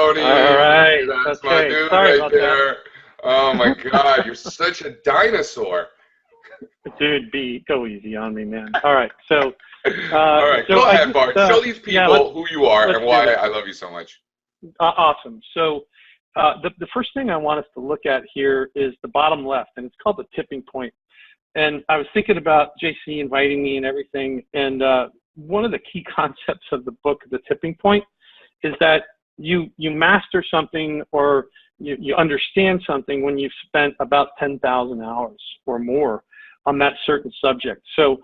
All right. That's my Okay. dude Sorry right about that. there. Oh my God, you're such a dinosaur. Dude, go easy on me, man. All right. So, All right, so go I ahead, just, Bart. Show these yeah, people who you are let's and do why this. I love you so much. Awesome. So, the first thing I want us to look at here is the bottom left, and it's called the tipping point. And I was thinking about JC inviting me and everything, and one of the key concepts of the book, The Tipping Point, is that you master something or you understand something when you've spent about 10,000 hours or more on that certain subject. So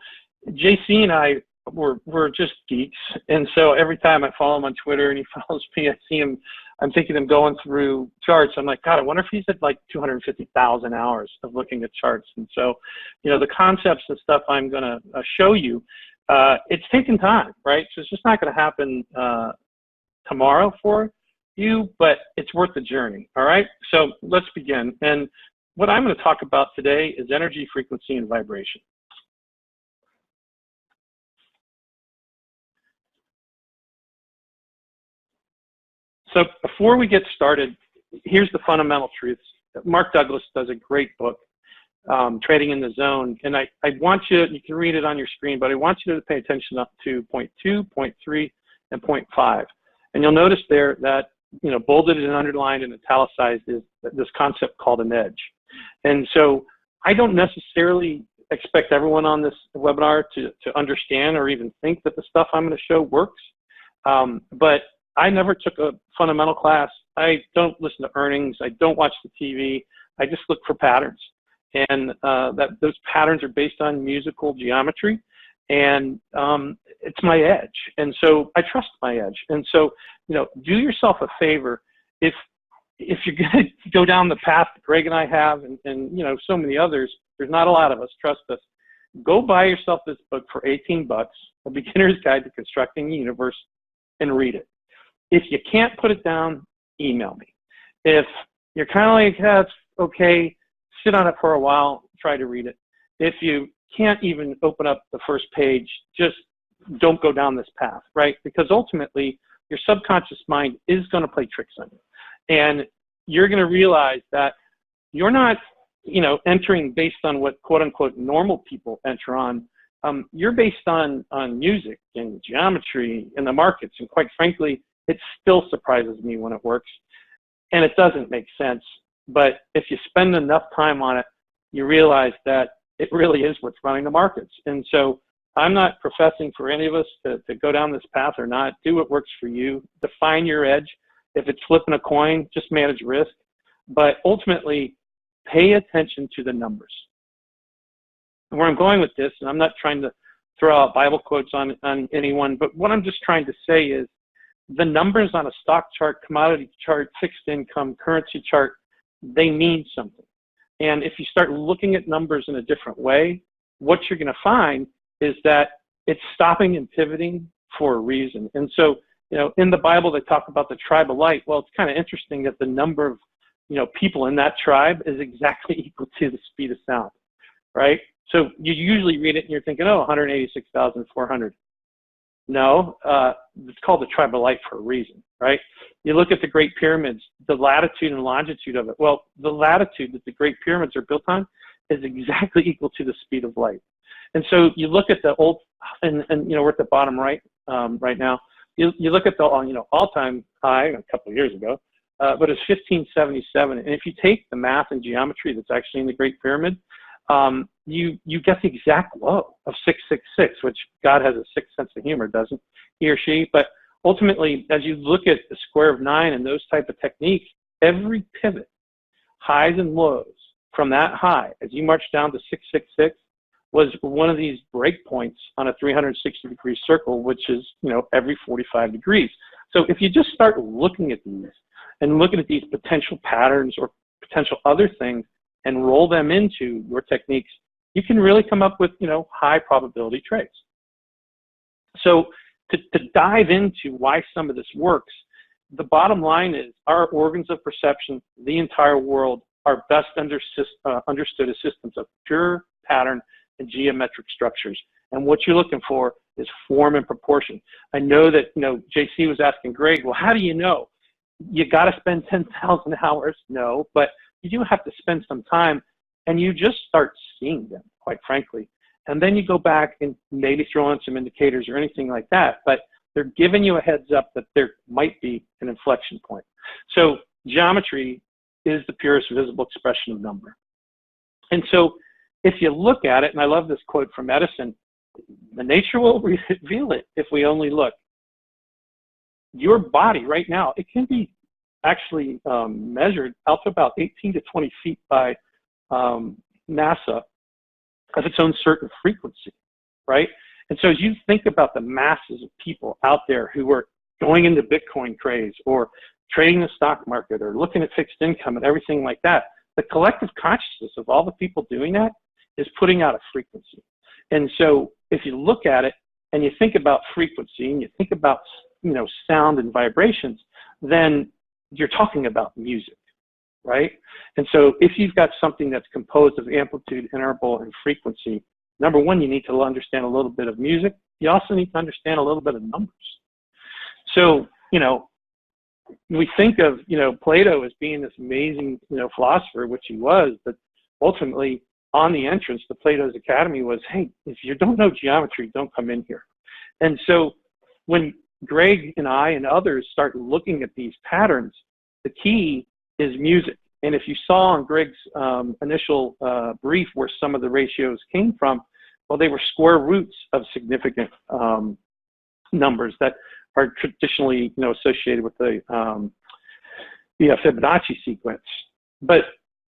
JC and I we're just geeks, and so every time I follow him on Twitter and he follows me, I see him. I'm thinking him going through charts. I'm like, God, I wonder if he's at like 250,000 hours of looking at charts. And so, the concepts and stuff I'm going to show you, it's taking time, right? So it's just not going to happen tomorrow for you, but it's worth the journey. All right. So let's begin. And what I'm going to talk about today is energy, frequency, and vibration. So before we get started, here's the fundamental truths. Mark Douglas does a great book, Trading in the Zone. And I want you can read it on your screen, but I want you to pay attention up to point 2, point 3, and point 5. And you'll notice there that, bolded and underlined and italicized is this concept called an edge. And so I don't necessarily expect everyone on this webinar to understand or even think that the stuff I'm going to show works. But I never took a fundamental class. I don't listen to earnings. I don't watch the TV. I just look for patterns. And those patterns are based on musical geometry. And it's my edge. And so I trust my edge. And so, do yourself a favor. If you're going to go down the path that Greg and I have, and so many others, there's not a lot of us, trust us. Go buy yourself this book for $18, A Beginner's Guide to Constructing the Universe, and read it. If you can't put it down, email me. If you're kind of like, yeah, it's okay, sit on it for a while, try to read it. If you can't even open up the first page, just don't go down this path, right? Because ultimately, your subconscious mind is going to play tricks on you. And you're going to realize that you're not, entering based on what quote unquote normal people enter on. You're based on music and geometry and the markets. And quite frankly, it still surprises me when it works. And it doesn't make sense. But if you spend enough time on it, you realize that it really is what's running the markets. And so I'm not professing for any of us to go down this path or not. Do what works for you. Define your edge. If it's flipping a coin, just manage risk. But ultimately, pay attention to the numbers. And where I'm going with this, and I'm not trying to throw out Bible quotes on anyone, but what I'm just trying to say is the numbers on a stock chart, commodity chart, fixed income, currency chart, they mean something. And if you start looking at numbers in a different way, what you're going to find is that it's stopping and pivoting for a reason. And so, in the Bible, they talk about the tribe of light. Well, it's kind of interesting that the number of, people in that tribe is exactly equal to the speed of sound, right? So you usually read it and you're thinking, 186,400. No, it's called the tribe of light for a reason, right? You look at the Great Pyramids, the latitude and longitude of it. Well, the latitude that the Great Pyramids are built on is exactly equal to the speed of light. And so you look at the old, and we're at the bottom right right now. You look at the all-time high a couple of years ago, but it's 1577. And if you take the math and geometry that's actually in the Great Pyramid, you get the exact low of 666, which God has a sixth sense of humor, doesn't he or she? But ultimately, as you look at the square of 9 and those type of techniques, every pivot, highs and lows from that high, as you march down to 666, was one of these breakpoints on a 360-degree circle, which is, every 45 degrees. So if you just start looking at these and looking at these potential patterns or potential other things and roll them into your techniques, you can really come up with, high probability trades. So to dive into why some of this works, the bottom line is our organs of perception, the entire world, are best understood as systems of pure pattern and geometric structures. And what you're looking for is form and proportion. I know that, JC was asking Greg, well, how do you know? you got to spend 10,000 hours? No, but you do have to spend some time, and you just start seeing them, quite frankly. And then you go back and maybe throw in some indicators or anything like that, but they're giving you a heads up that there might be an inflection point. So geometry is the purest visible expression of number. And so if you look at it, and I love this quote from Edison, the nature will reveal it if we only look. Your body right now, it can be actually measured out to about 18 to 20 feet by NASA of its own certain frequency, right? And so as you think about the masses of people out there who are going into Bitcoin craze or trading the stock market or looking at fixed income and everything like that, the collective consciousness of all the people doing that is putting out a frequency. And so if you look at it and you think about frequency and you think about, you know, sound and vibrations, then you're talking about music, right? And so if you've got something that's composed of amplitude, interval, and frequency, number one, you need to understand a little bit of music. You also need to understand a little bit of numbers. So, you know, we think of, you know, Plato as being this amazing, you know, philosopher, which he was, but ultimately on the entrance to Plato's Academy was, hey, if you don't know geometry, don't come in here. And so when Greg and I and others start looking at these patterns, the key is music. And if you saw on Greg's initial brief where some of the ratios came from, well, they were square roots of significant numbers that are traditionally, you know, associated with the Fibonacci sequence. But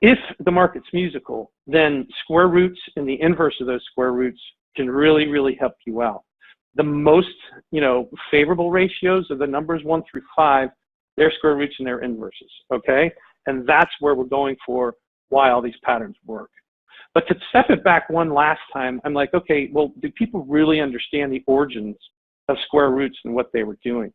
if the market's musical, then square roots and the inverse of those square roots can really, really help you out. The most, you know, favorable ratios are the numbers 1 through 5, their square roots and their inverses, okay? And that's where we're going for why all these patterns work. But to step it back one last time, I'm like, okay, well, do people really understand the origins of square roots and what they were doing?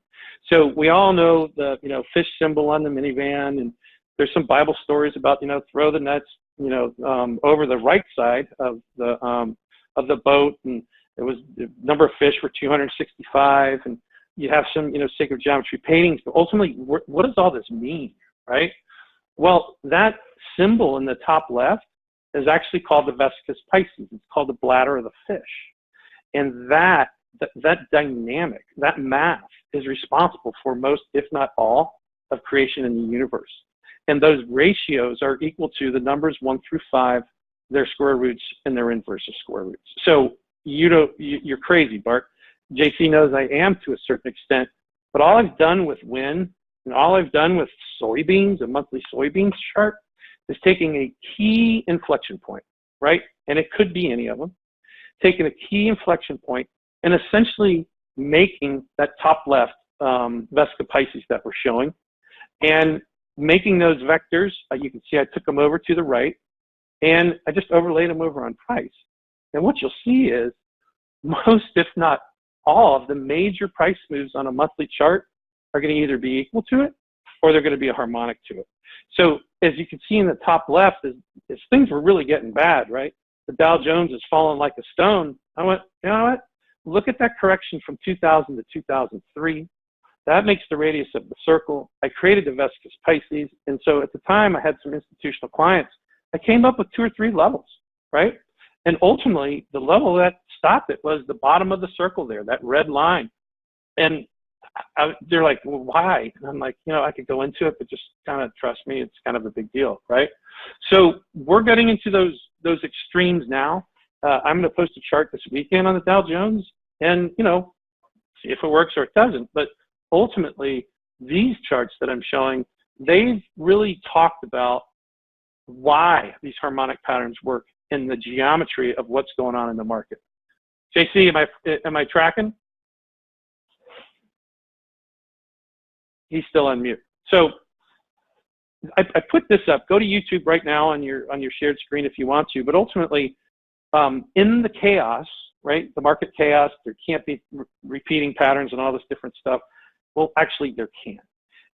So we all know the, you know, fish symbol on the minivan, and there's some Bible stories about, you know, throw the nets, you know, over the right side of the boat, and it was the number of fish were 265, and you have some, you know, sacred geometry paintings, but ultimately, what does all this mean, right? Well, that symbol in the top left is actually called the Vesicus Pisces. It's called the bladder of the fish. And that dynamic, that math is responsible for most, if not all, of creation in the universe. And those ratios are equal to the numbers 1 through 5, their square roots, and their inverse of square roots. So you're crazy, Bart. JC knows I am to a certain extent, but all I've done with wind and all I've done with soybeans, a monthly soybeans chart, is taking a key inflection point, right? And it could be any of them, taking a key inflection point and essentially making that top left Vesica Pisces that we're showing, and making those vectors, you can see I took them over to the right, and I just overlaid them over on price. And what you'll see is most, if not all, of the major price moves on a monthly chart are going to either be equal to it or they're going to be a harmonic to it. So as you can see in the top left, as things were really getting bad, right? The Dow Jones is falling like a stone. I went, you know what? Look at that correction from 2000 to 2003. That makes the radius of the circle. I created the Vesicus Pisces. And so at the time, I had some institutional clients. I came up with 2 or 3 levels, right? And ultimately, the level that stopped it was the bottom of the circle there, that red line. And they're like, well, why? And I'm like, you know, I could go into it, but just kind of trust me, it's kind of a big deal, right? So we're getting into those extremes now. I'm going to post a chart this weekend on the Dow Jones and, you know, see if it works or it doesn't. But ultimately, these charts that I'm showing, they've really talked about why these harmonic patterns work in the geometry of what's going on in the market. JC, am I tracking? He's still on mute. So I put this up. Go to YouTube right now on your shared screen if you want to. But ultimately, in the chaos, right, the market chaos, there can't be repeating patterns and all this different stuff. Well, actually, there can.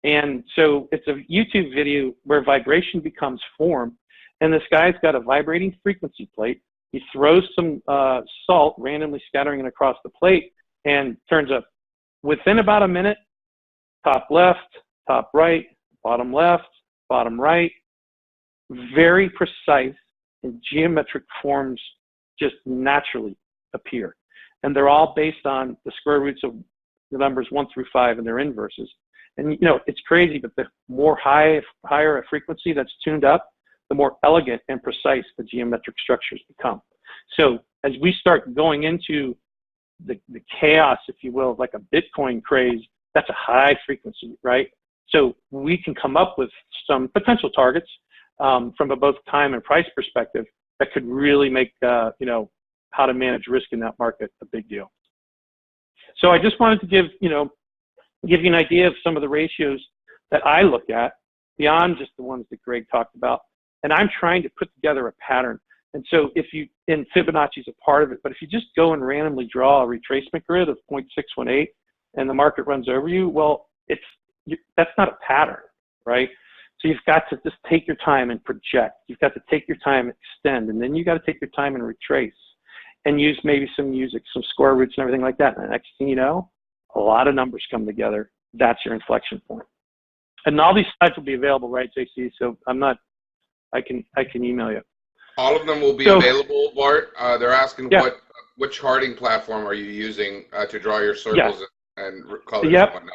And so it's a YouTube video where vibration becomes form. And this guy's got a vibrating frequency plate. He throws some salt, randomly scattering it across the plate, and turns up. Within about a minute, top left, top right, bottom left, bottom right, very precise, and geometric forms just naturally appear. And they're all based on the square roots of the numbers 1 through 5 and their inverses. And, you know, it's crazy, but the more higher a frequency that's tuned up, the more elegant and precise the geometric structures become. So as we start going into the chaos, if you will, like a Bitcoin craze, that's a high frequency, right? So we can come up with some potential targets from a both time and price perspective that could really make, you know, how to manage risk in that market a big deal. So I just wanted to give you an idea of some of the ratios that I look at beyond just the ones that Greg talked about. And I'm trying to put together a pattern. And so and Fibonacci is a part of it, but if you just go and randomly draw a retracement grid of 0.618 and the market runs over you, well, that's not a pattern, right? So you've got to just take your time and project. You've got to take your time and extend, and then you got to take your time and retrace and use maybe some music, some square roots and everything like that. And the next thing you know, a lot of numbers come together. That's your inflection point. And all these slides will be available, right, JC? So I can email you. All of them will be available, Bart. They're asking what charting platform are you using to draw your circles and colors and whatnot?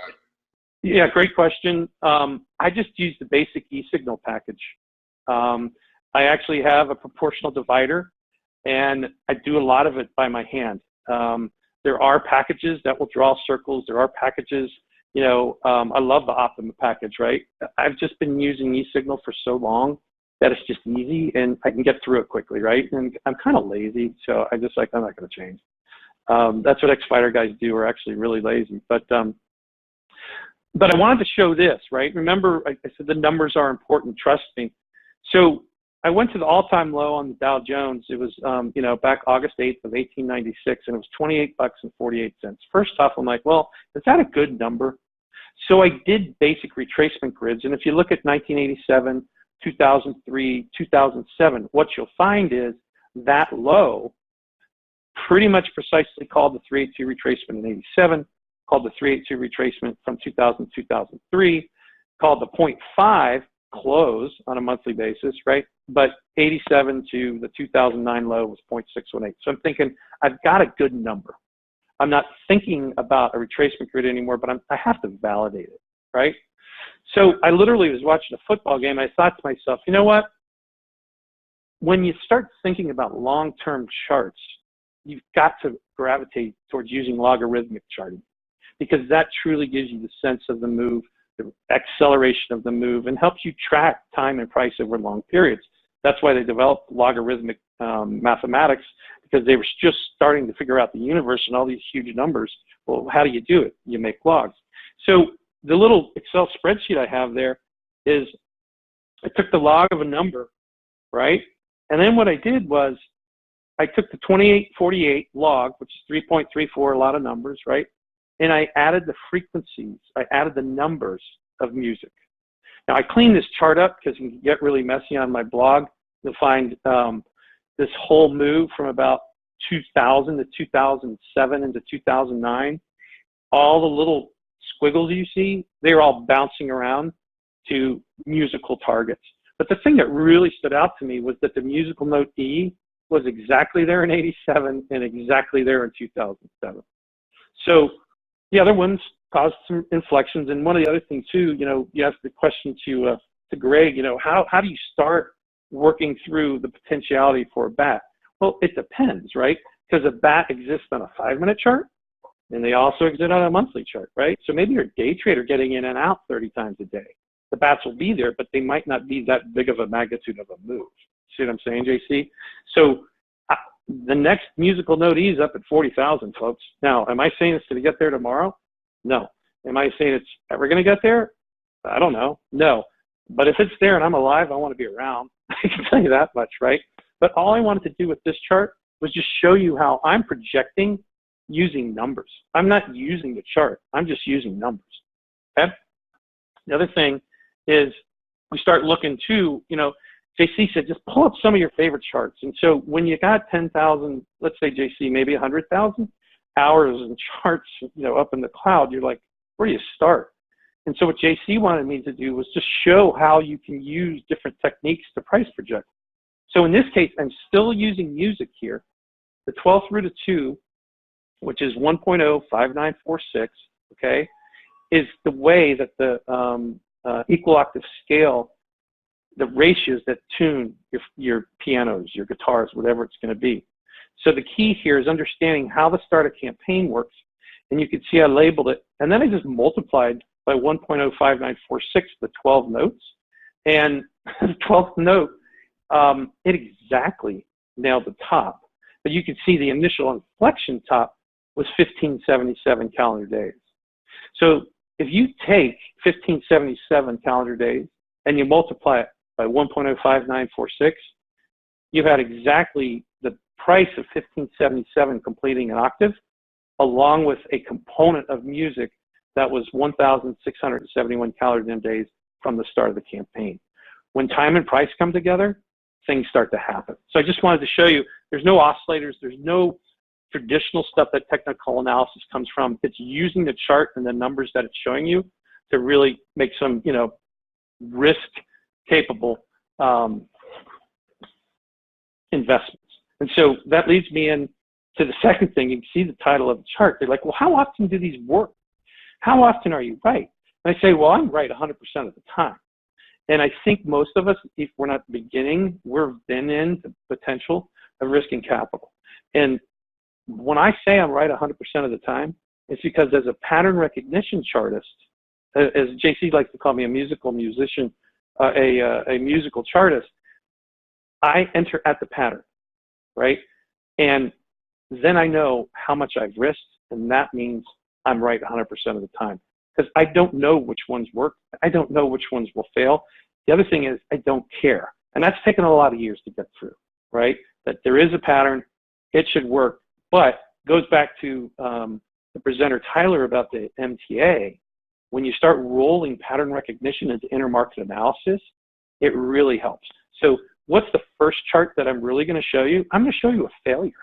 Yeah, great question. I just use the basic e-signal package. I actually have a proportional divider, and I do a lot of it by my hand. There are packages that will draw circles. There are packages, I love the Optima package, right? I've just been using e-signal for so long that it's just easy and I can get through it quickly, right? And I'm kind of lazy, so I'm not going to change. That's what X-Fighter guys do. Are actually really lazy. But I wanted to show this, right? Remember, I said the numbers are important. Trust me. So I went to the all-time low on the Dow Jones. It was, back August 8th of 1896, and it was $28.48. First off, I'm like, well, is that a good number? So I did basic retracement grids, and if you look at 1987, 2003, 2007, what you'll find is that low pretty much precisely called the 382 retracement in 87, called the 382 retracement from 2000 to 2003, called the 0.5 close on a monthly basis, right? But 87 to the 2009 low was 0.618. So I'm thinking I've got a good number. I'm not thinking about a retracement grid anymore, but I have to validate it, right? So I literally was watching a football game. I thought to myself, you know what? When you start thinking about long-term charts, you've got to gravitate towards using logarithmic charting because that truly gives you the sense of the move, the acceleration of the move, and helps you track time and price over long periods. That's why they developed logarithmic mathematics, because they were just starting to figure out the universe and all these huge numbers. Well, how do you do it? You make logs. So the little Excel spreadsheet I have there is I took the log of a number, right? And then what I did was I took the 2848 log, which is 3.34, a lot of numbers, right? And I added the frequencies. I added the numbers of music. Now, I cleaned this chart up because it can get really messy on my blog. You'll find this whole move from about 2000 to 2007 into 2009. All the little squiggles you see, they're all bouncing around to musical targets. But the thing that really stood out to me was that the musical note E was exactly there in 87 and exactly there in 2007. So the other ones caused some inflections. And one of the other things too, you asked the question to Greg, how do you start working through the potentiality for a bat? Well, it depends, right? Because a bat exists on a 5-minute chart and they also exist on a monthly chart, right? So maybe you're a day trader getting in and out 30 times a day. The bats will be there, but they might not be that big of a magnitude of a move. See what I'm saying, JC? So the next musical note E is up at 40,000, folks. Now, am I saying it's going to get there tomorrow? No. Am I saying it's ever going to get there? I don't know. No. But if it's there and I'm alive, I want to be around. I can tell you that much, right? But all I wanted to do with this chart was just show you how I'm projecting using numbers. I'm not using the chart. I'm just using numbers. Okay? The other thing is we start looking too, JC said, just pull up some of your favorite charts. And so when you got 10,000, let's say JC, maybe 100,000 hours and charts, up in the cloud, you're like, where do you start? And so what JC wanted me to do was just show how you can use different techniques to price project. So in this case, I'm still using music here. The 12th root of 2, which is 1.05946, okay, is the way that the equal octave scale, the ratios that tune your pianos, your guitars, whatever it's going to be. So the key here is understanding how the start of campaign works. And you can see I labeled it. And then I just multiplied by 1.05946 the 12 notes. And the 12th note, it exactly nailed the top. But you can see the initial inflection top was 1577 calendar days. So if you take 1577 calendar days and you multiply it by 1.05946, you've had exactly the price of 1577 completing an octave, along with a component of music that was 1,671 calendar days from the start of the campaign. When time and price come together, things start to happen. So I just wanted to show you, there's no oscillators, there's no traditional stuff that technical analysis comes from. It's using the chart and the numbers that it's showing you to really make some, you know, risk capable investments. And so that leads me in to the second thing. You can see the title of the chart. They're like, well, how often do these work? How often are you right? And I say, well, I'm right 100% of the time. And I think most of us, if we're not beginning, we're then in the potential of risking capital. And when I say I'm right 100% of the time, it's because as a pattern recognition chartist, as JC likes to call me, a musical musician, a musical chartist, I enter at the pattern, right? And then I know how much I've risked, and that means I'm right 100% of the time. Because I don't know which ones work. I don't know which ones will fail. The other thing is I don't care. And that's taken a lot of years to get through, right? That there is a pattern, it should work, but goes back to the presenter Tyler about the MTA. When you start rolling pattern recognition into intermarket analysis, it really helps. So what's the first chart that I'm really going to show you? I'm going to show you a failure,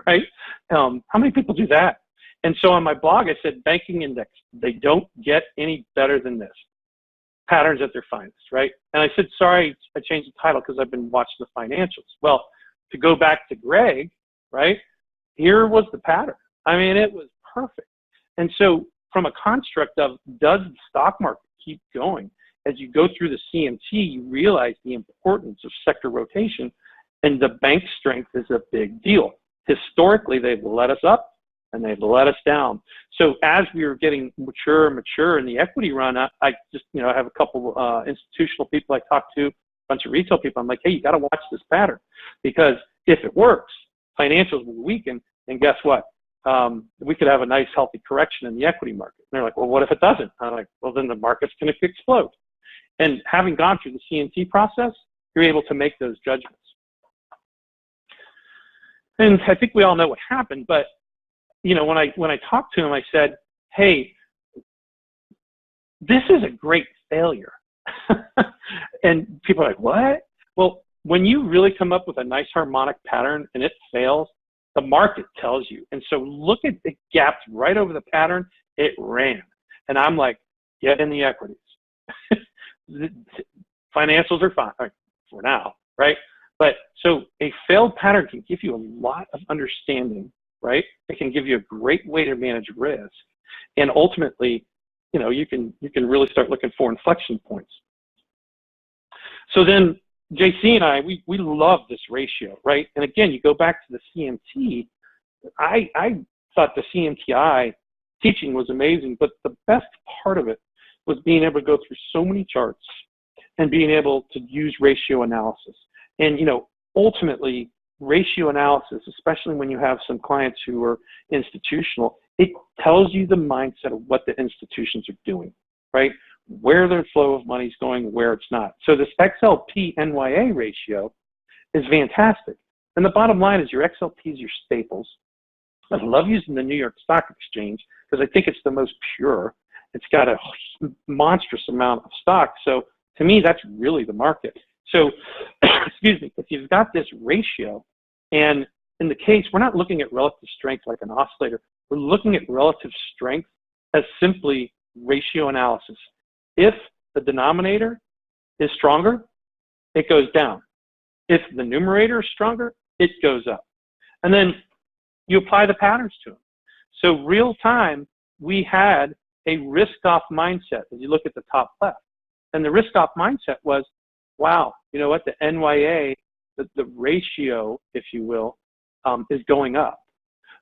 right? How many people do that? And so on my blog, I said, banking index, they don't get any better than this. Patterns at their finest, right? And I said, sorry, I changed the title because I've been watching the financials. Well, to go back to Greg, right? Here was the pattern. I mean, it was perfect. And so from a construct of, does the stock market keep going? As you go through the CMT, you realize the importance of sector rotation, and the bank strength is a big deal. Historically, they've let us up and they've let us down. So as we were getting mature in the equity run, I just, you know, I have a couple institutional people I talk to, a bunch of retail people. I'm like, hey, you got to watch this pattern, because if it works, financials will weaken, and guess what? We could have a nice, healthy correction in the equity market. And they're like, well, what if it doesn't? I'm like, well, then the market's going to explode. And having gone through the CMT process, you're able to make those judgments. And I think we all know what happened, but you know, when I talked to him, I said, hey, this is a great failure. And people are like, what? Well, when you really come up with a nice harmonic pattern and it fails, the market tells you. And so look at the gaps right over the pattern, it ran. And I'm like, get in the equities. Financials are fine for now, right? But so a failed pattern can give you a lot of understanding, right? It can give you a great way to manage risk. And ultimately, you know, you can really start looking for inflection points. So then JC and I, we love this ratio, right? And again, you go back to the CMT, I thought the CMTI teaching was amazing, but the best part of it was being able to go through so many charts and being able to use ratio analysis. And, you know, ultimately, ratio analysis, especially when you have some clients who are institutional, it tells you the mindset of what the institutions are doing, right? Where their flow of money is going, where it's not. So this XLP-NYA ratio is fantastic. And the bottom line is your XLP is your staples. I love using the New York Stock Exchange because I think it's the most pure. It's got a monstrous amount of stock. So to me, that's really the market. So, excuse me, if you've got this ratio, and in the case, we're not looking at relative strength like an oscillator. We're looking at relative strength as simply ratio analysis. if the denominator is stronger, it goes down. If the numerator is stronger, it goes up. And then you apply the patterns to them. So real time, we had a risk-off mindset as you look at the top left. And the risk-off mindset was, wow, you know what, the NYA, the ratio, if you will, is going up.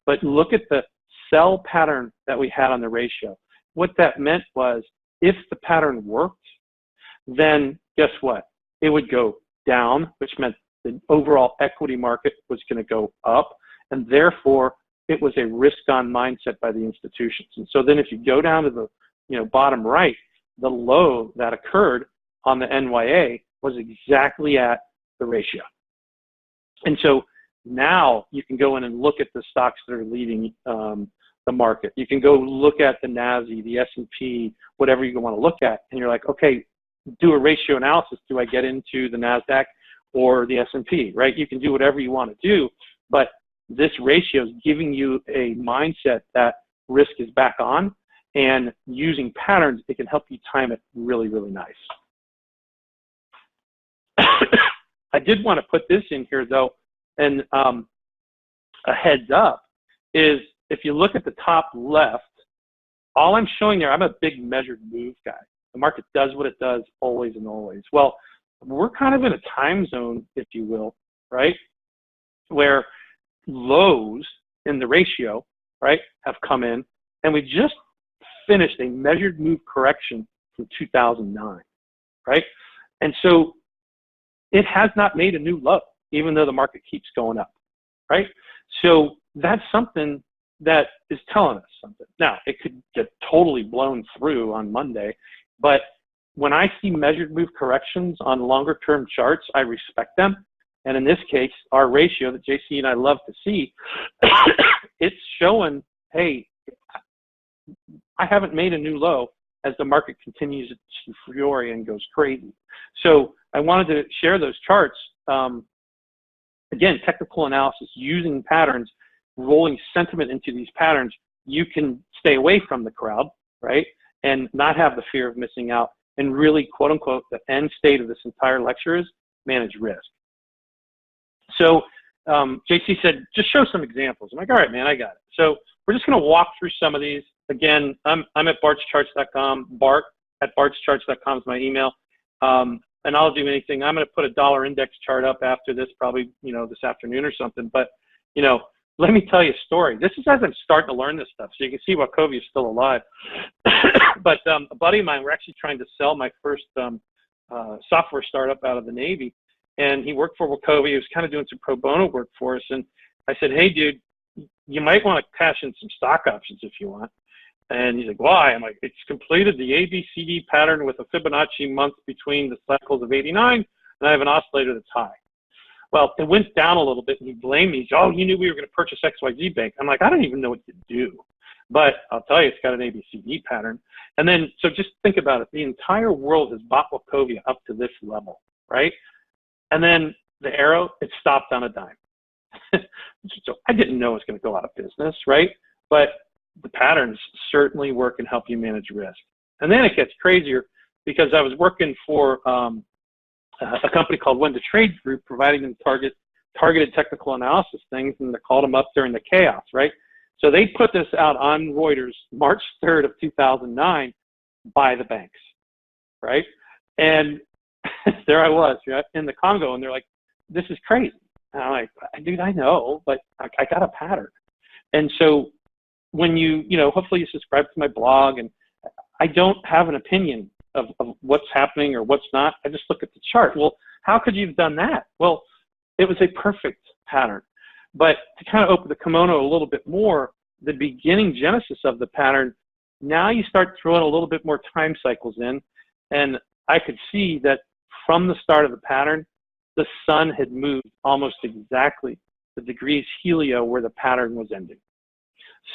But look at the sell pattern that we had on the ratio. What that meant was, if the pattern worked, then guess what? It would go down, which meant the overall equity market was going to go up, and therefore it was a risk-on mindset by the institutions. And so then if you go down to the bottom right, the low that occurred on the NYA was exactly at the ratio. And so now you can go in and look at the stocks that are leading the market. You can go look at the NASI, the S&P, whatever you want to look at, and you're like, okay, do a ratio analysis. Do I get into the NASDAQ or the S&P, right? You can do whatever you want to do, but this ratio is giving you a mindset that risk is back on, and using patterns, it can help you time it really, really nice. I did want to put this in here though, and a heads up is, if you look at the top left, all I'm showing there, I'm a big measured move guy. The market does what it does always and always. Well, we're kind of in a time zone, if you will, right, where lows in the ratio, right, have come in, and we just finished a measured move correction from 2009, right? And so it has not made a new low, even though the market keeps going up, right? So that's something that is telling us something. Now, it could get totally blown through on Monday, but when I see measured move corrections on longer term charts, I respect them. And in this case, our ratio that JC and I love to see, it's showing, hey, I haven't made a new low as the market continues to fury and goes crazy. So I wanted to share those charts. Again, technical analysis, using patterns, rolling sentiment into these patterns. You can stay away from the crowd, right? And not have the fear of missing out. And really, quote unquote, the end state of this entire lecture is manage risk. So JC said, just show some examples. I'm like, all right, man, I got it. So we're just going to walk through some of these. Again, I'm at bartscharts.com. Bart@bartscharts.com is my email. And I'll do anything. I'm going to put a dollar index chart up after this, probably, this afternoon or something. But, let me tell you a story. This is as I'm starting to learn this stuff. So you can see why Covey is still alive. But a buddy of mine, we're actually trying to sell my first software startup out of the Navy. And he worked for Wachovia. He was kind of doing some pro bono work for us. And I said, hey, dude, you might want to cash in some stock options if you want. And he's like, why? I'm like, it's completed the ABCD pattern with a Fibonacci month between the cycles of 89, and I have an oscillator that's high. Well, it went down a little bit, and he blamed me. He said, oh, you knew we were going to purchase XYZ Bank. I'm like, I don't even know what to do. But I'll tell you, it's got an ABCD pattern. And then, so just think about it. The entire world has bought Wachovia up to this level, right? And then the arrow, it stopped on a dime. So I didn't know it was going to go out of business, right? But the patterns certainly work and help you manage risk. And then it gets crazier, because I was working for a company called When to Trade Group, providing them targeted technical analysis things, and they called them up during the chaos, right? So they put this out on Reuters, March 3rd of 2009, by the banks, right? And there I was, right, in the Congo, and they're like, this is crazy. And I'm like, dude, I know, but I got a pattern. And so when hopefully you subscribe to my blog, and I don't have an opinion of what's happening or what's not. I just look at the chart. Well, how could you have done that? Well, it was a perfect pattern. But to kind of open the kimono a little bit more, the beginning genesis of the pattern, now you start throwing a little bit more time cycles in. And I could see that from the start of the pattern, the sun had moved almost exactly the degrees helio where the pattern was ending.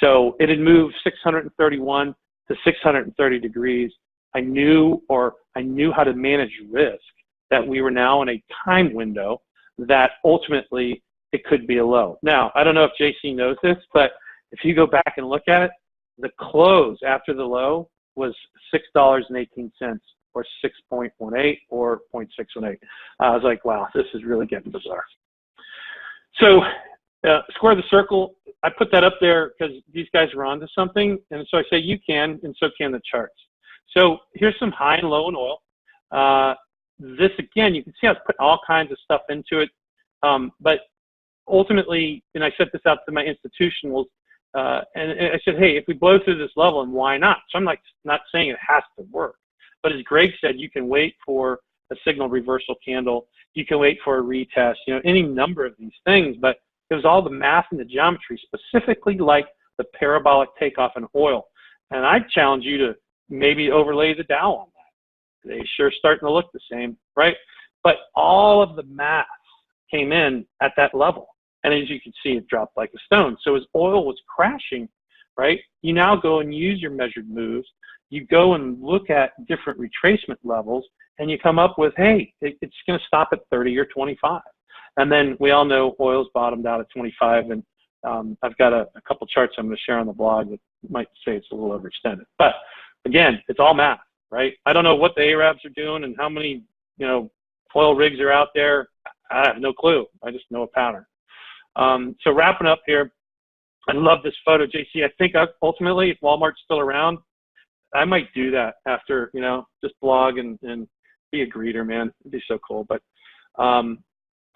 So it had moved 631 to 630 degrees. I knew how to manage risk, that we were now in a time window that ultimately it could be a low. Now, I don't know if JC knows this, but if you go back and look at it, the close after the low was $6.18 or 6.18 or 0.618. I was like, wow, this is really getting bizarre. So square the circle, I put that up there because these guys are onto something. And so I say you can, and so can the charts. So here's some high and low in oil. This, again, you can see I was putting all kinds of stuff into it. But ultimately, and I set this out to my institutionals, and I said, hey, if we blow through this level, and why not? So I'm like, not saying it has to work. But as Greg said, you can wait for a signal reversal candle. You can wait for a retest, you know, any number of these things. But it was all the math and the geometry, specifically like the parabolic takeoff in oil. And I challenge you to maybe overlay the Dow on that. They sure starting to look the same, right? But all of the math came in at that level. And as you can see, it dropped like a stone. So as oil was crashing, right, you now go and use your measured moves. You go and look at different retracement levels, and you come up with, hey, it's going to stop at 30 or 25. And then we all know oil's bottomed out at 25. And I've got a couple charts I'm going to share on the blog that might say it's a little overextended. But again, it's all math, right? I don't know what the Arabs are doing and how many, you know, oil rigs are out there. I have no clue. I just know a pattern. So wrapping up here, I love this photo, JC. I think ultimately, if Walmart's still around, I might do that after, you know, just blog and be a greeter, man. It'd be so cool. But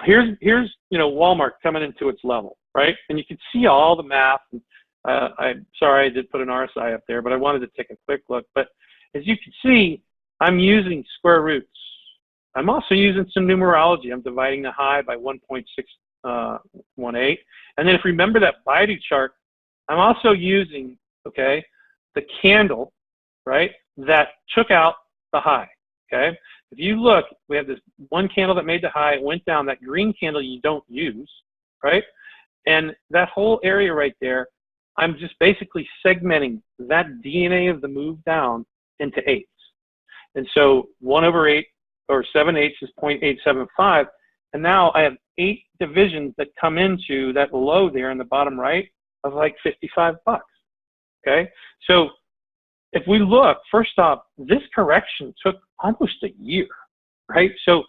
here's you know, Walmart coming into its level, right? And you can see all the math. I'm sorry I did put an RSI up there, but I wanted to take a quick look. But as you can see, I'm using square roots. I'm also using some numerology. I'm dividing the high by 1.618. And then if you remember that Baidu chart, I'm also using, okay, the candle, right, that took out the high, okay? If you look, we have this one candle that made the high, it went down, that green candle you don't use, right? And that whole area right there, I'm just basically segmenting that DNA of the move down into eighths. And so 1/8 or 7/8 is 0.875. And now I have 8 divisions that come into that low there in the bottom right of like 55 bucks. Okay. So if we look, first off, this correction took almost a year, right? So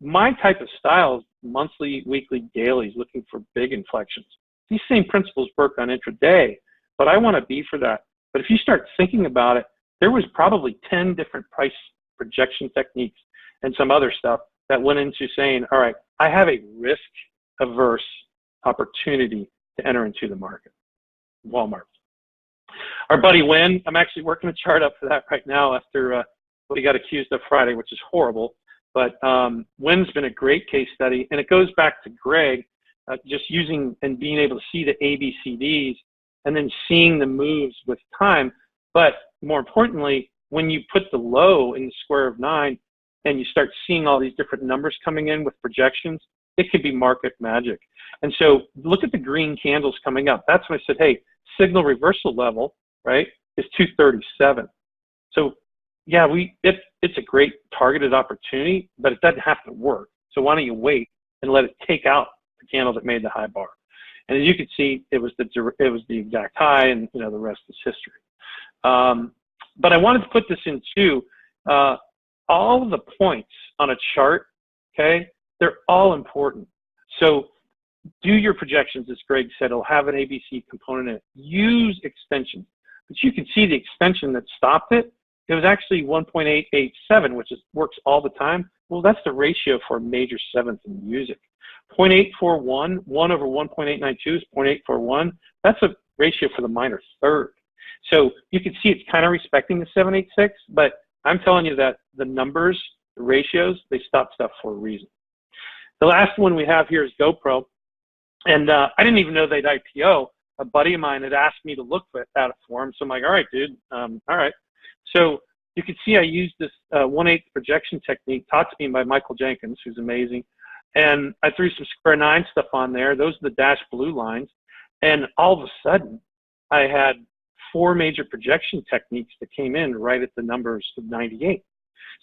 my type of style is monthly, weekly, dailies, looking for big inflections. These same principles work on intraday, but I want to be for that. But if you start thinking about it, there was probably 10 different price projection techniques and some other stuff that went into saying, all right, I have a risk-averse opportunity to enter into the market. Walmart. Our buddy Wynn, I'm actually working a chart up for that right now after what he got accused of Friday, which is horrible. But Wynn's been a great case study, and it goes back to Greg, just using and being able to see the ABCDs and then seeing the moves with time. But more importantly, when you put the low in the square of 9 and you start seeing all these different numbers coming in with projections, it could be market magic. And so look at the green candles coming up. That's when I said, hey, signal reversal level, right, is 237. So yeah, it's a great targeted opportunity, but it doesn't have to work. So why don't you wait and let it take out the candle that made the high bar? And as you can see, it was the exact high, and you know, the rest is history. But I wanted to put this into all the points on a chart, okay? They're all important. So do your projections, as Greg said. It'll have an ABC component in it. Use extensions. But you can see the extension that stopped it. It was actually 1.887, which works all the time. Well, that's the ratio for a major seventh in music. 0.841, 1 over 1.892 is 0.841. That's a ratio for the minor third. So you can see it's kind of respecting the 786, but I'm telling you that the numbers, the ratios, they stop stuff for a reason. The last one we have here is GoPro. And I didn't even know they'd IPO. A buddy of mine had asked me to look at it for him. So I'm like, all right, dude, all right. So you can see I used this 1/8 projection technique taught to me by Michael Jenkins, who's amazing. And I threw some square 9 stuff on there. Those are the dashed blue lines. And all of a sudden, I had 4 major projection techniques that came in right at the numbers of 98.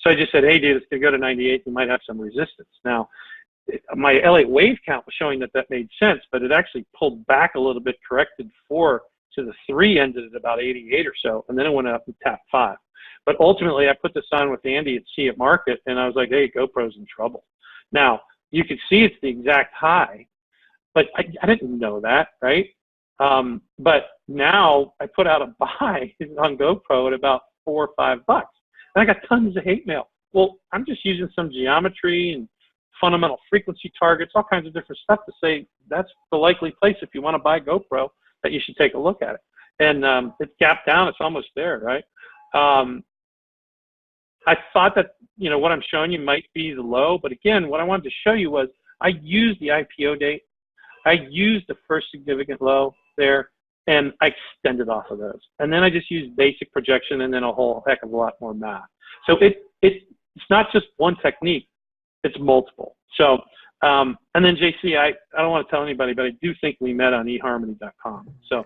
So I just said, hey, dude, it's going to go to 98. You might have some resistance. Now, my L8 wave count was showing that made sense, but it actually pulled back a little bit, corrected 4 to the 3, ended at about 88 or so, and then it went up and tapped 5. But ultimately, I put this on with Andy at See It Market, and I was like, hey, GoPro's in trouble. Now, you can see it's the exact high, but I didn't know that, right? But now I put out a buy on GoPro at about $4 or $5, and I got tons of hate mail. Well, I'm just using some geometry and fundamental frequency targets, all kinds of different stuff to say that's the likely place if you want to buy GoPro that you should take a look at it. And it's gapped down, it's almost there, right? I thought that, you know, what I'm showing you might be the low, but again, what I wanted to show you was I used the IPO date, I used the first significant low there, and I extended off of those. And then I just used basic projection and then a whole heck of a lot more math. So it's not just one technique, it's multiple. So, and then JC, I don't want to tell anybody, but I do think we met on eharmony.com. So.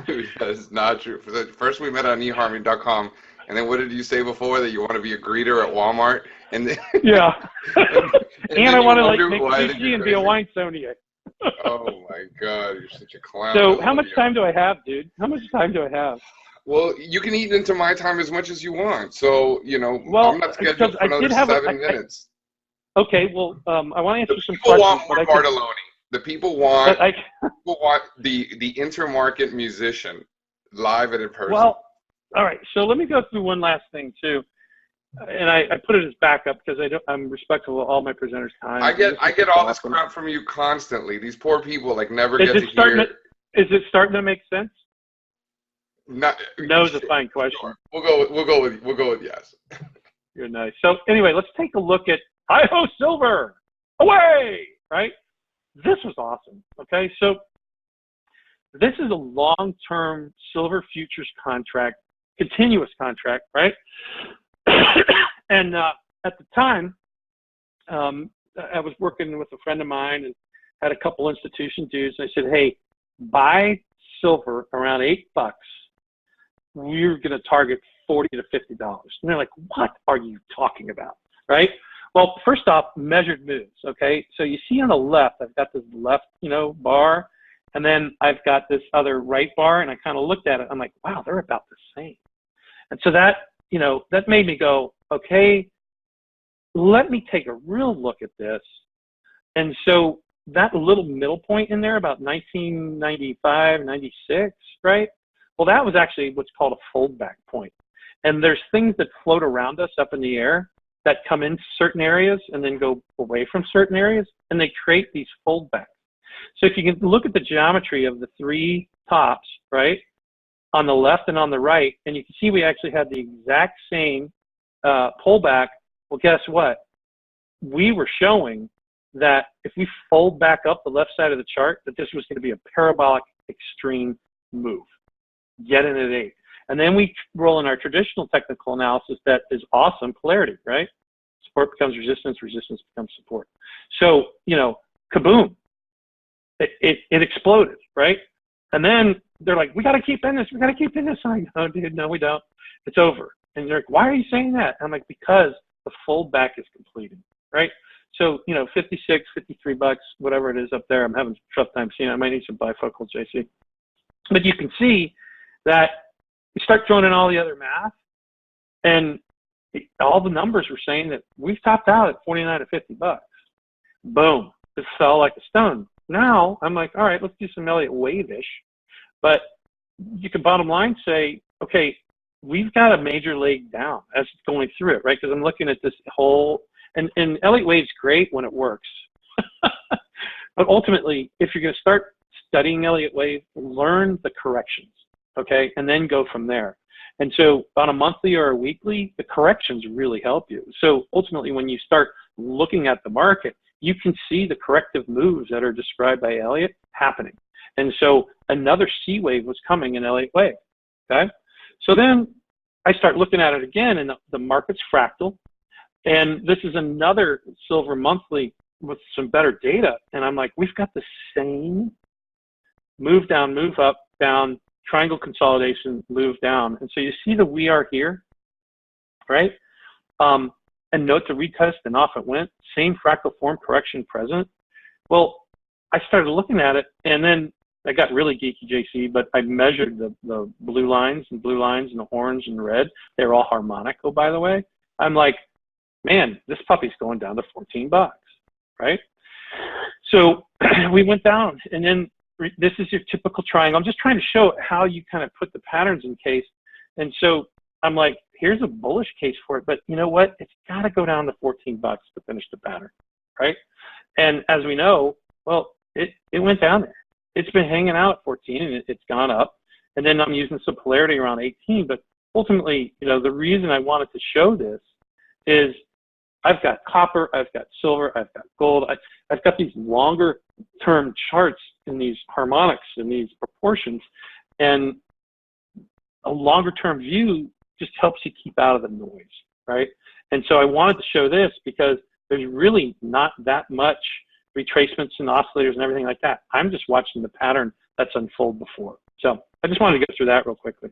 Dude, that is not true. First we met on eharmony.com, and then what did you say before, that you want to be a greeter at Walmart? And then, yeah. and I want to like make sushi sushi and be a wine sommelier. Oh my God, you're such a clown. So how much time do I have, dude? How much time do I have? Well, you can eat into my time as much as you want. So, you know, well, I'm not scheduled for another 7 minutes. Okay, well, I want to answer some questions. Want more Bartelloni. The people want the intermarket musician live and in person. Well, all right. So let me go through one last thing too, and I put it as backup because I'm respectful of all my presenters' time. I get all this crap from you constantly. These poor people like never get to hear. Is it starting to make sense? No is a fine question. Sure. We'll go with yes. You're nice. So anyway, let's take a look at IO Silver. Away, right? This was awesome. Okay, so this is a long-term silver futures contract, continuous contract, right? And at the time, I was working with a friend of mine and had a couple institution dudes. And I said, hey, buy silver around $8. We're going to target $40 to $50. And they're like, what are you talking about, right? Well, first off, measured moves, okay? So you see on the left, I've got this left, bar, and then I've got this other right bar, and I kind of looked at it. I'm like, wow, they're about the same. And so that, that made me go, okay, let me take a real look at this. And so that little middle point in there, about 1995, 96, right? Well, that was actually what's called a foldback point. And there's things that float around us up in the air that come in certain areas and then go away from certain areas, and they create these foldbacks. So if you can look at the geometry of the three tops, right, on the left and on the right, and you can see we actually had the exact same pullback. Well, guess what? We were showing that if we fold back up the left side of the chart, that this was going to be a parabolic extreme move. Get in at 8. And then we roll in our traditional technical analysis that is awesome, polarity, right? Support becomes resistance, resistance becomes support. So, kaboom, it exploded, right? And then they're like, we got to keep in this, we got to keep in this. And I go, oh, dude, no, we don't. It's over. And they're like, why are you saying that? I'm like, because the fold back is completing, right? So, 56, $53, whatever it is up there. I'm having a tough time seeing it. I might need some bifocals, JC. But you can see that you start throwing in all the other math, and all the numbers were saying that we've topped out at 49 to $50. Boom, it fell like a stone. Now I'm like, all right, let's do some Elliott wave-ish. But you can bottom line say, okay, we've got a major leg down as it's going through it, right? Because I'm looking at this whole, and Elliott wave's great when it works. But ultimately, if you're going to start studying Elliott wave, learn the corrections. Okay, and then go from there. And so on a monthly or a weekly, the corrections really help you. So ultimately, when you start looking at the market, you can see the corrective moves that are described by Elliott happening. And so another C wave was coming in Elliott wave. Okay, so then I start looking at it again, and the market's fractal. And this is another silver monthly with some better data. And I'm like, we've got the same move down, move up, down, triangle consolidation, move down. And so you see the we are here, right? And note to retest, and off it went. Same fractal form correction present. Well, I started looking at it, and then I got really geeky, JC, but I measured the blue lines and the orange and red. They're all harmonic, oh, by the way. I'm like, man, this puppy's going down to $14, right? So we went down, and then this is your typical triangle. I'm just trying to show how you kind of put the patterns in case. And so I'm like, here's a bullish case for it, but you know what? It's got to go down to $14 to finish the pattern, right? And as we know, well, it went down there. It's been hanging out at 14, and it's gone up. And then I'm using some polarity around 18. But ultimately, you know, the reason I wanted to show this is I've got copper, I've got silver, I've got gold. I've got these longer term charts in these harmonics in these proportions. And a longer term view just helps you keep out of the noise, right? And so I wanted to show this because there's really not that much retracements and oscillators and everything like that. I'm just watching the pattern that's unfolded before. So I just wanted to go through that real quickly.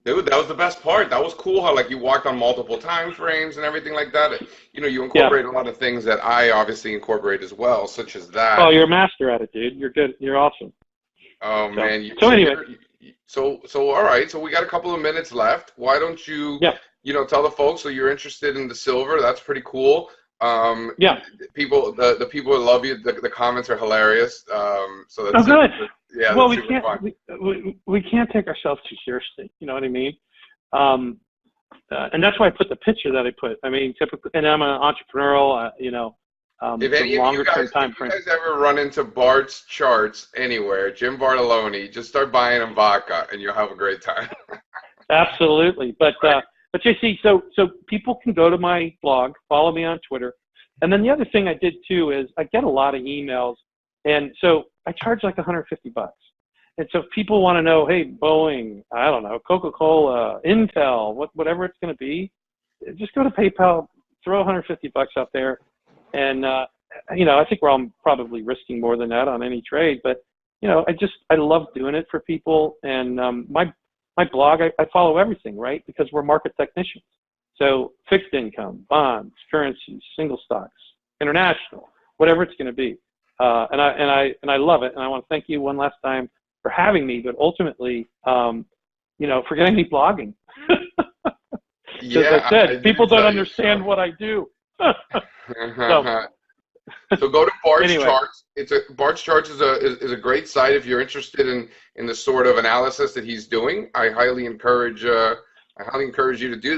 Dude, that was the best part. That was cool how like you walked on multiple time frames and everything like that. You know, you incorporate a lot of things that I obviously incorporate as well, such as that. Oh, you're a master at it, dude. You're good. You're awesome. Oh, so, man. So anyway. So all right. So we got a couple of minutes left. Why don't you, you know, tell the folks so you're interested in the silver. That's pretty cool. People, the people that love you, the comments are hilarious. So that's good. Yeah, well, that's super fun. We can't take ourselves too seriously. You know what I mean? And that's why I put the picture that I put. I mean, typically, and I'm an entrepreneurial, you know, if any of you guys ever run into Bart's charts anywhere, Jim Bartelloni, just start buying him vodka and you'll have a great time. Absolutely. But JC, so people can go to my blog, follow me on Twitter. And then the other thing I did too is I get a lot of emails. And so I charge like $150. And so if people want to know, hey, Boeing, I don't know, Coca-Cola, Intel, whatever it's going to be, just go to PayPal, throw $150 out there. And, you know, I think we're all probably risking more than that on any trade. But, you know, I love doing it for people. And my blog, I follow everything, right? Because we're market technicians. So fixed income, bonds, currencies, single stocks, international, whatever it's going to be. And I love it. And I want to thank you one last time for having me, but ultimately, you know, for getting me blogging. As I said, people don't understand what I do. So go to Bart's Charts. Bart's Charts is a great site if you're interested in the sort of analysis that he's doing. I highly encourage you to do